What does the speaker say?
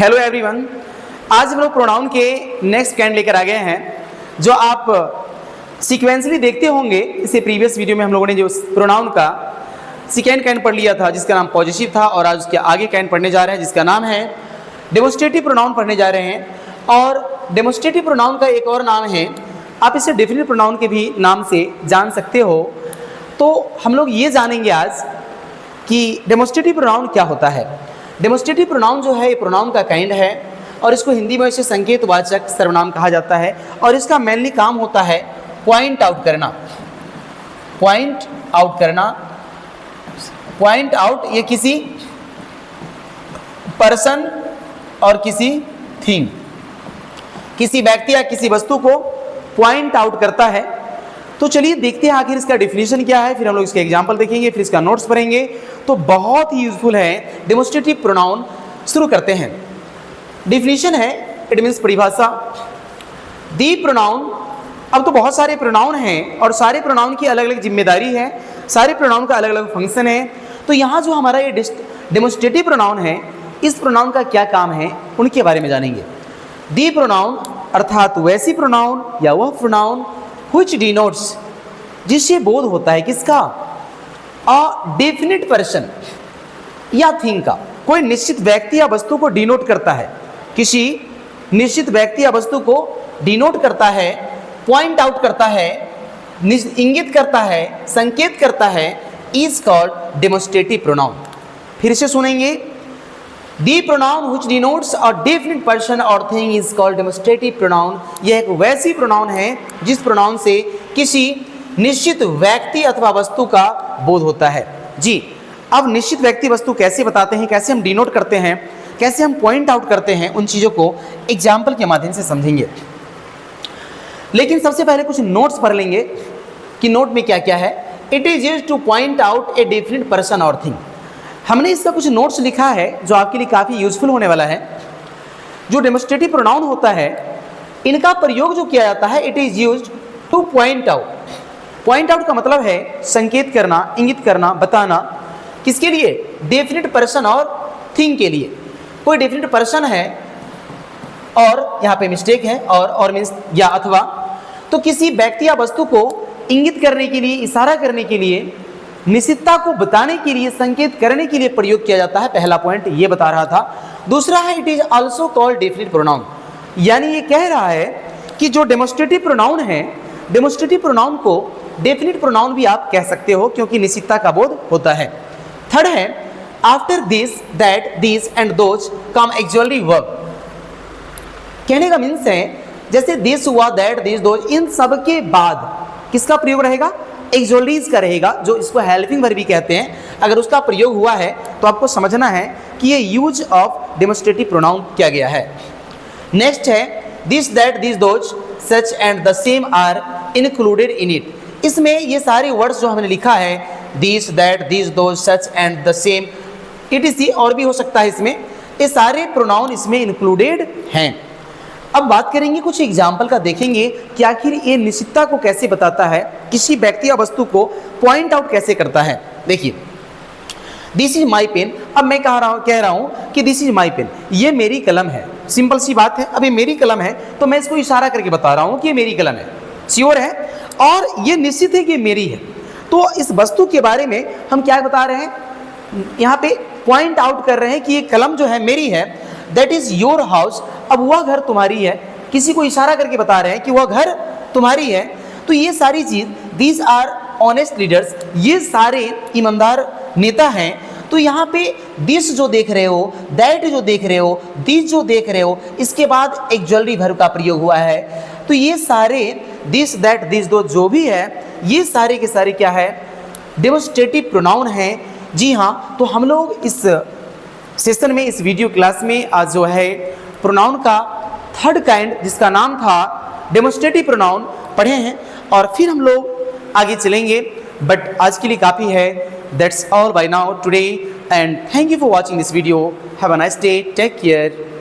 Hello everyone, आज हम लोग प्रोनाउन के नेक्स्ट काइंड लेकर आ गए हैं जो आप सीक्वेंसली देखते होंगे। इससे प्रीवियस वीडियो में हम लोगों ने जो प्रोनाउन का सेकेंड काइंड पढ़ लिया था जिसका नाम पॉजिटिव था, और आज उसके आगे काइंड पढ़ने जा रहे हैं जिसका नाम है डेमोन्स्ट्रेटिव प्रोनाउन पढ़ने जा रहे हैं। और डेमोन्स्ट्रेटिव प्रोनाउन का एक और नाम है, आप इसे डेफिनिट प्रोनाउन के भी नाम से जान सकते हो। तो हम लोग ये जानेंगे आज कि डेमोन्स्ट्रेटिव प्रोनाउन क्या होता है। डेमोन्स्ट्रेटिव प्रोनाउन जो है ये प्रोनाउन का काइंड है और इसको हिंदी में इसे संकेतवाचक सर्वनाम कहा जाता है, और इसका मेनली काम होता है पॉइंट आउट करना। पॉइंट आउट करना, पॉइंट आउट ये किसी पर्सन और किसी थिंग, किसी व्यक्ति या किसी वस्तु को पॉइंट आउट करता है। तो चलिए देखते हैं आखिर इसका डिफिनीशन क्या है, फिर हम लोग इसके एग्जाम्पल देखेंगे, फिर इसका नोट्स पढ़ेंगे। तो बहुत ही यूजफुल है डेमोन्स्ट्रेटिव प्रोनाउन। शुरू करते हैं। डिफिनीशन है, इट मीन्स परिभाषा। दी प्रोनाउन, अब तो बहुत सारे प्रोनाउन हैं और सारे प्रोनाउन की अलग अलग जिम्मेदारी है, सारे प्रोनाउन का अलग अलग फंक्शन है। तो यहाँ जो हमारा ये डेमोन्स्ट्रेटिव प्रोनाउन है, इस प्रोनाउन का क्या काम है उनके बारे में जानेंगे। दी प्रोनाउन अर्थात वैसी प्रोनाउन या वह प्रोनाउन which denotes, जिससे बोध होता है किसका, अ डेफिनिट पर्सन या थिंग का, कोई निश्चित व्यक्ति या वस्तु को डिनोट करता है, किसी निश्चित व्यक्ति या वस्तु को डिनोट करता है, पॉइंट आउट करता है, इंगित करता है, संकेत करता है, इज कॉल्ड डेमोन्स्ट्रेटिव प्रोनाउन। फिर से सुनेंगे। दी pronoun which denotes a definite person or thing is called demonstrative pronoun। यह एक वैसी प्रोनाउन है जिस प्रोनाउन से किसी निश्चित व्यक्ति अथवा वस्तु का बोध होता है। जी, अब निश्चित व्यक्ति वस्तु कैसे बताते हैं, कैसे हम डिनोट करते हैं, कैसे हम पॉइंट आउट करते हैं, उन चीज़ों को एग्जाम्पल के माध्यम से समझेंगे। लेकिन सबसे पहले कुछ नोट्स पढ़ लेंगे कि नोट में क्या क्या है। It is used two point out A definite person और थिंग। हमने इसका कुछ नोट्स लिखा है जो आपके लिए काफ़ी यूजफुल होने वाला है। जो डेमोन्स्ट्रेटिव प्रोनाउन होता है, इनका प्रयोग जो किया जाता है, it is used two point out. Point out का मतलब है संकेत करना, इंगित करना, बताना। किसके लिए? डेफिनिट पर्सन और थिंग के लिए। कोई डेफिनिट पर्सन है और यहाँ पे मिस्टेक है, और मीन्स या अथवा, तो किसी व्यक्ति या वस्तु को इंगित करने के लिए, इशारा करने के लिए, निश्चितता को बताने के लिए, संकेत करने के लिए प्रयोग किया जाता है। पहला पॉइंट ये बता रहा था। दूसरा है it is also called definite pronoun, यानी ये कह रहा है कि जो डेमोन्स्ट्रेटिव प्रोनाउन है, डेमोन्स्ट्रेटिव प्रोनाउन को डेफिनिट प्रोनाउन भी आप कह सकते हो क्योंकि निश्चितता का बोध होता है। थर्ड है after this, that, this and those come actually verb. कहने का मीन्स है जैसे दिस हुआ, दैट, दिस, दोज, इन सब के बाद किसका प्रयोग रहेगा? एक्सोल्डीज का रहेगा, जो इसको हेल्पिंग वर्ब भी कहते हैं। अगर उसका प्रयोग हुआ है तो आपको समझना है कि ये यूज ऑफ डेमोन्स्ट्रेटिव प्रोनाउन किया गया है। नेक्स्ट है this, that, this, those, such and the same are included in it. इसमें ये सारे वर्ड्स जो हमने लिखा है, this, that, this, those, such and the same, etc, और भी हो सकता है इसमें, ये सारे प्रोनाउन इसमें इंक्लूडेड हैं। अब बात करेंगे, कुछ एग्जाम्पल का देखेंगे कि आखिर ये निश्चितता को कैसे बताता है, किसी व्यक्ति या वस्तु को पॉइंट आउट कैसे करता है। देखिए, दिस इज माई पेन। अब मैं कह रहा हूँ कि दिस इज माई पेन, ये मेरी कलम है। सिंपल सी बात है। अब ये मेरी कलम है तो मैं इसको इशारा करके बता रहा हूँ कि ये मेरी कलम है, श्योर है, और ये निश्चित है कि मेरी है। तो इस वस्तु के बारे में हम क्या बता रहे हैं, यहाँ पे पॉइंट आउट कर रहे हैं कि ये कलम जो है मेरी है। That is your house. अब वह घर तुम्हारी है, किसी को इशारा करके बता रहे हैं कि वह घर तुम्हारी है। तो ये सारी चीज, दीज आर ऑनेस्ट लीडर्स, ये सारे ईमानदार नेता हैं। तो यहाँ पे दिस जो देख रहे हो, दैट जो देख रहे हो, दिस जो देख रहे हो, इसके बाद एक ज्वेलरी वर्ब का प्रयोग हुआ है। तो ये सारे दिस, दैट, दिस, दो जो भी है, ये सारे के सारे क्या है? डेमोन्स्ट्रेटिव प्रोनाउन हैं। जी हाँ, तो हम लोग इस सेशन में, इस वीडियो क्लास में आज जो है प्रोनाउन का थर्ड काइंड जिसका नाम था डेमोन्स्ट्रेटिव प्रोनाउन पढ़े हैं, और फिर हम लोग आगे चलेंगे। बट आज के लिए काफ़ी है। That's all bye now today, and thank you for watching this video. Have a nice day, take care.